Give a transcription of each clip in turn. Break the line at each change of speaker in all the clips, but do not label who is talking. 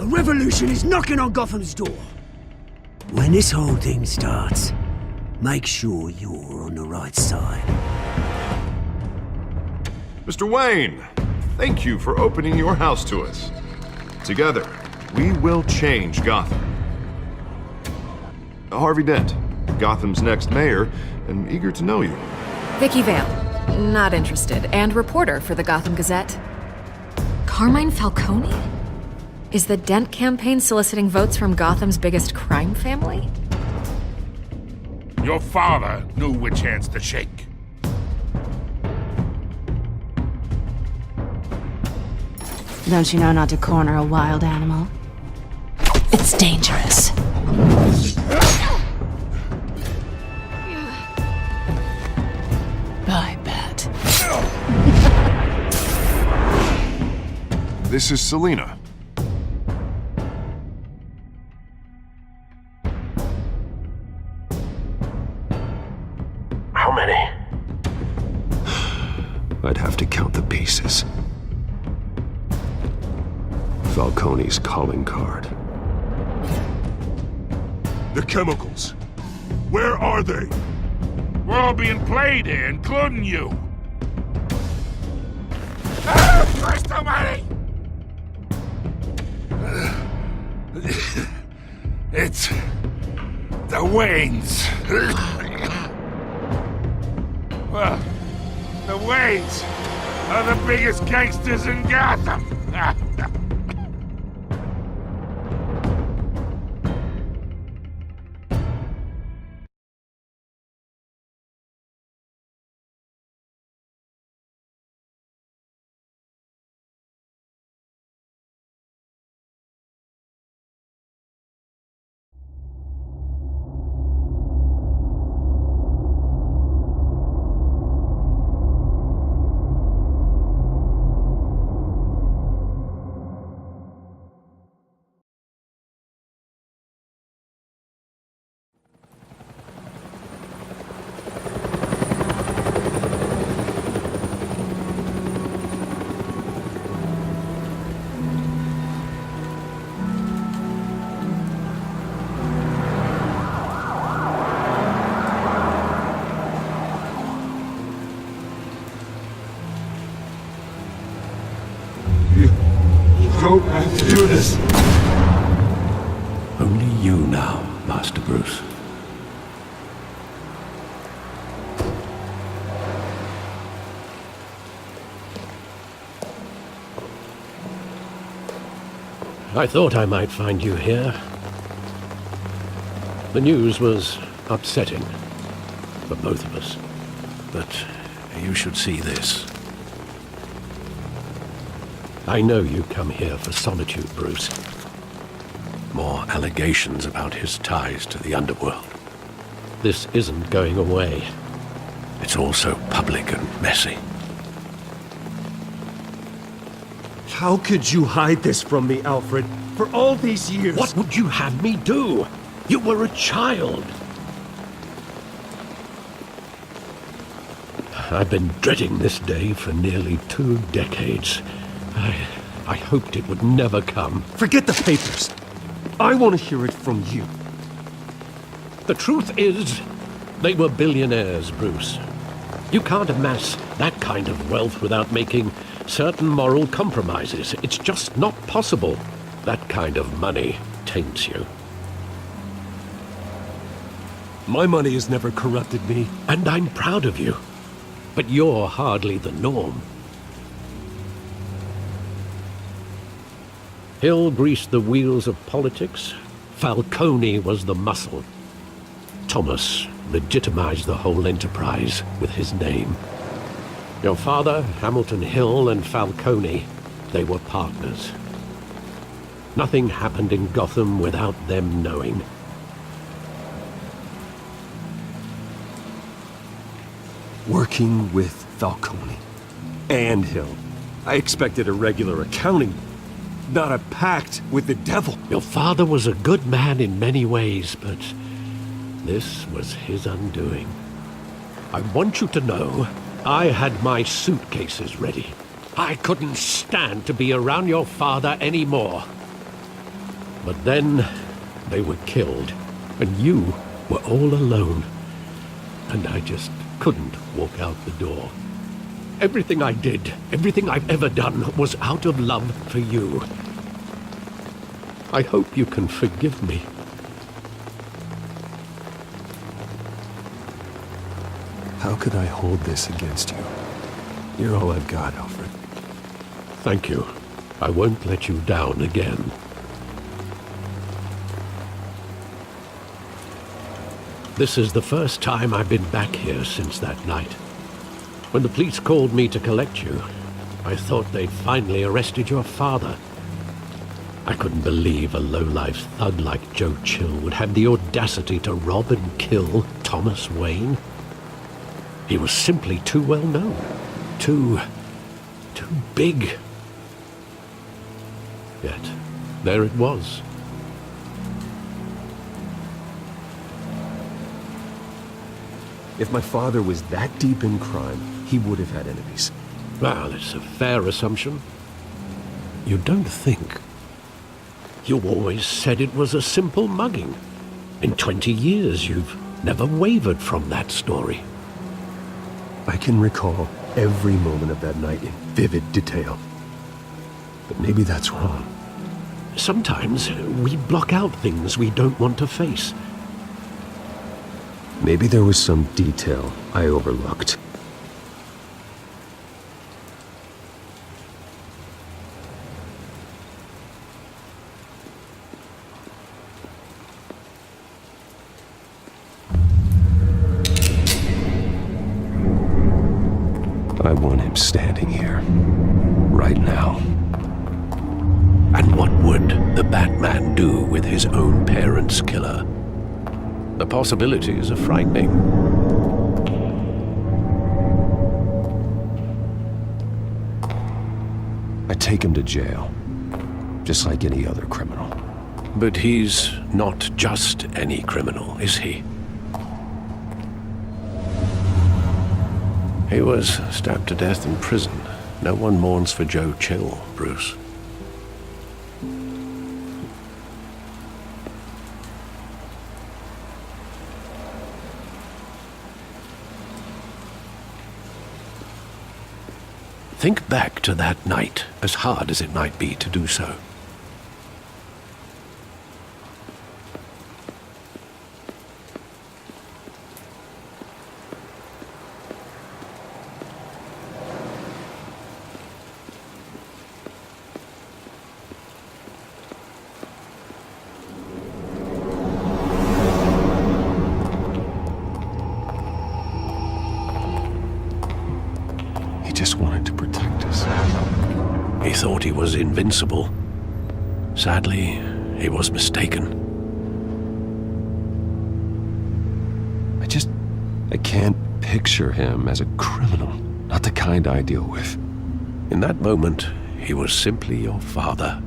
A revolution is knocking on Gotham's door. When this whole thing starts, make sure you're on the right side.
Mr. Wayne, thank you for opening your house to us. Together, we will change Gotham. Harvey Dent, Gotham's next mayor, and eager to know you.
Vicky Vale, not interested, and reporter for the Gotham Gazette. Carmine Falcone? Is the Dent campaign soliciting votes from Gotham's biggest crime family?
Your father knew which hands to shake.
Don't you know not to corner a wild animal? It's dangerous. I bet.
This is Selina.
How many?
I'd have to count the pieces. Falcone's calling card.
The chemicals. Where are they? We're all being played here, including you. Christ almighty! It's the Waynes. Well, the Waynes are the biggest gangsters in Gotham.
Don't have to do this. Only you now, Master Bruce.
I thought I might find you here. The news was upsetting for both of us. But you should see this. I know you come here for solitude, Bruce. More allegations about his ties to the underworld. This isn't going away. It's all so public and messy.
How could you hide this from me, Alfred? For all these years...
What would you have me do? You were a child. I've been dreading this day for nearly 2 decades. I hoped it would never come.
Forget the papers. I want to hear it from you.
The truth is, they were billionaires, Bruce. You can't amass that kind of wealth without making certain moral compromises. It's just not possible. That kind of money taints you.
My money has never corrupted me.
And I'm proud of you. But you're hardly the norm. Hill greased the wheels of politics. Falcone was the muscle. Thomas legitimized the whole enterprise with his name. Your father, Hamilton Hill, and Falcone, they were partners. Nothing happened in Gotham without them knowing.
Working with Falcone and Hill. I expected a regular accounting, not a pact with the devil.
Your father was a good man in many ways, but this was his undoing. I want you to know, I had my suitcases ready. I couldn't stand to be around your father anymore. But then they were killed, and you were all alone. And I just couldn't walk out the door. Everything I did, everything I've ever done, was out of love for you. I hope you can forgive me.
How could I hold this against you? You're all I've got, Alfred.
Thank you. I won't let you down again. This is the first time I've been back here since that night. When the police called me to collect you, I thought they'd finally arrested your father. I couldn't believe a low-life thug like Joe Chill would have the audacity to rob and kill Thomas Wayne. He was simply too well known. Too big. Yet, there it was.
If my father was that deep in crime, he would have had enemies.
Well, it's a fair assumption. You don't think. You always said it was a simple mugging. In 20 years, you've never wavered from that story.
I can recall every moment of that night in vivid detail. But maybe that's wrong.
Sometimes we block out things we don't want to face.
Maybe there was some detail I overlooked. I want him standing here, right now.
And what would the Batman do with his own parents' killer? The possibilities are frightening.
I take him to jail, just like any other criminal.
But he's not just any criminal, is he? He was stabbed to death in prison. No one mourns for Joe Chill, Bruce. Think back to that night, as hard as it might be to do so.
Just wanted to protect us.
He thought he was invincible. Sadly, he was mistaken.
I can't picture him as a criminal. Not the kind I deal with.
In that moment, he was simply your father.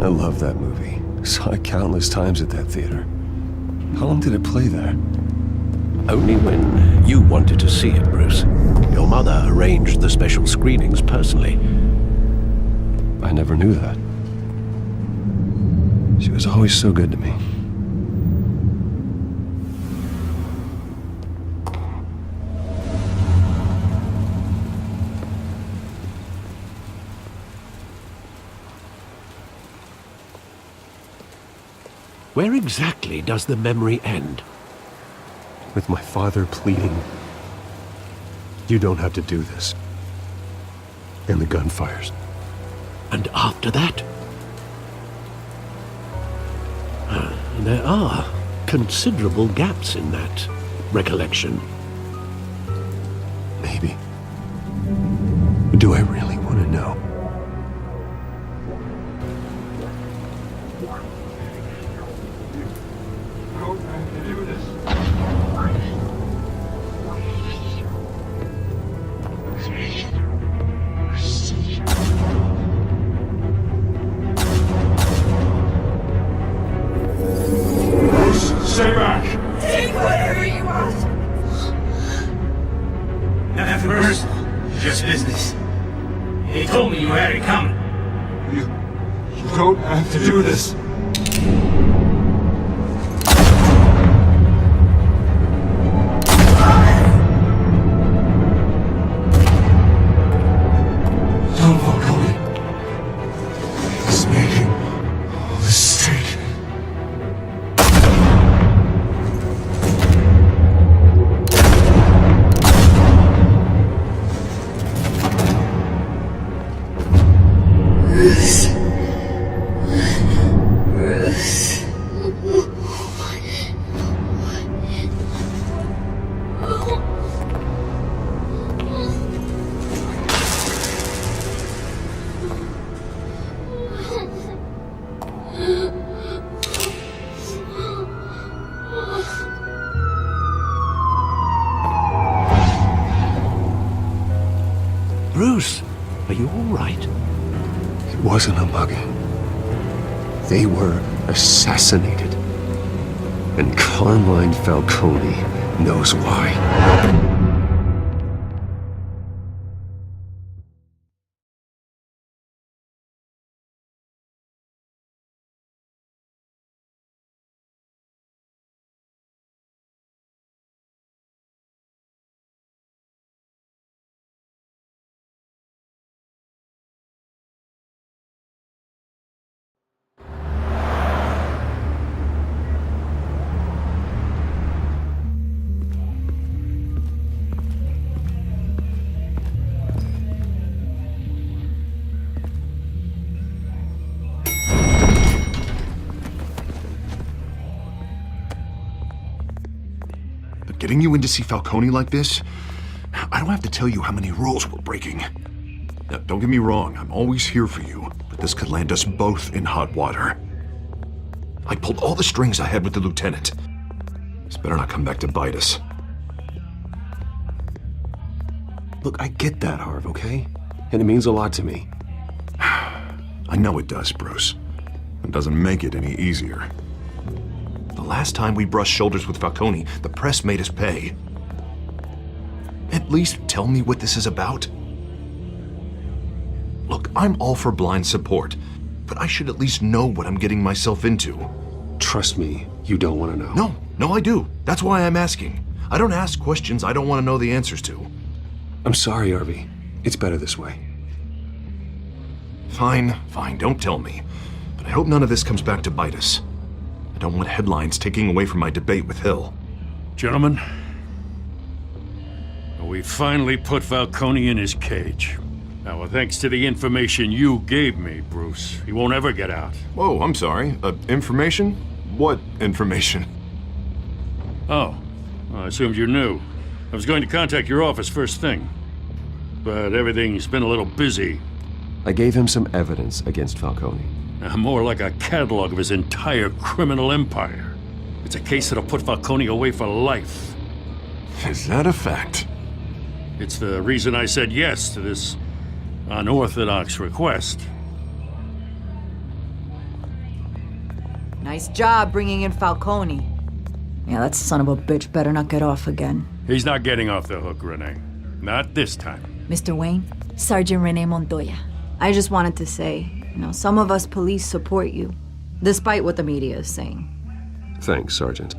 I love that movie. Saw it countless times at that theater. How long did it play there?
Only when you wanted to see it, Bruce. Your mother arranged the special screenings personally.
I never knew that. She was always so good to me.
Where exactly does the memory end?
With my father pleading, "You don't have to do this." And the gun fires.
And after that? There are considerable gaps in that recollection.
Maybe. Do I really want to know?
Take whatever you want.
Nothing personal, just business. He told me you had it coming.
You don't have to do this.
Don't Falcone. He's making a mistake.
Bruce, are you all right?
It wasn't a mugging. They were assassinated. And Carmine Falcone knows why.
But getting you in to see Falcone like this, I don't have to tell you how many rules we're breaking. Now, don't get me wrong, I'm always here for you, but this could land us both in hot water. I pulled all the strings I had with the lieutenant. This better not come back to bite us.
Look, I get that, Harv, okay? And it means a lot to me.
I know it does, Bruce. It doesn't make it any easier. The last time we brushed shoulders with Falcone, the press made us pay. At least tell me what this is about. Look, I'm all for blind support, but I should at least know what I'm getting myself into.
Trust me, you don't want to know.
No, I do. That's why I'm asking. I don't ask questions I don't want to know the answers to.
I'm sorry, Harvey. It's better this way.
Fine, don't tell me. But I hope none of this comes back to bite us. I don't want headlines taking away from my debate with Hill.
Gentlemen, we finally put Falcone in his cage. Now, thanks to the information you gave me, Bruce, he won't ever get out.
Whoa, I'm sorry. Information? What information?
Oh, I assumed you knew. I was going to contact your office first thing. But everything's been a little busy.
I gave him some evidence against Falcone.
More like a catalog of his entire criminal empire. It's a case that'll put Falcone away for life.
Is that a fact?
It's the reason I said yes to this unorthodox request.
Nice job bringing in Falcone. Yeah, that son of a bitch better not get off again.
He's not getting off the hook, Renee. Not this time.
Mr. Wayne, Sergeant Renee Montoya. I just wanted to say, some of us police support you, despite what the media is saying.
Thanks, Sergeant.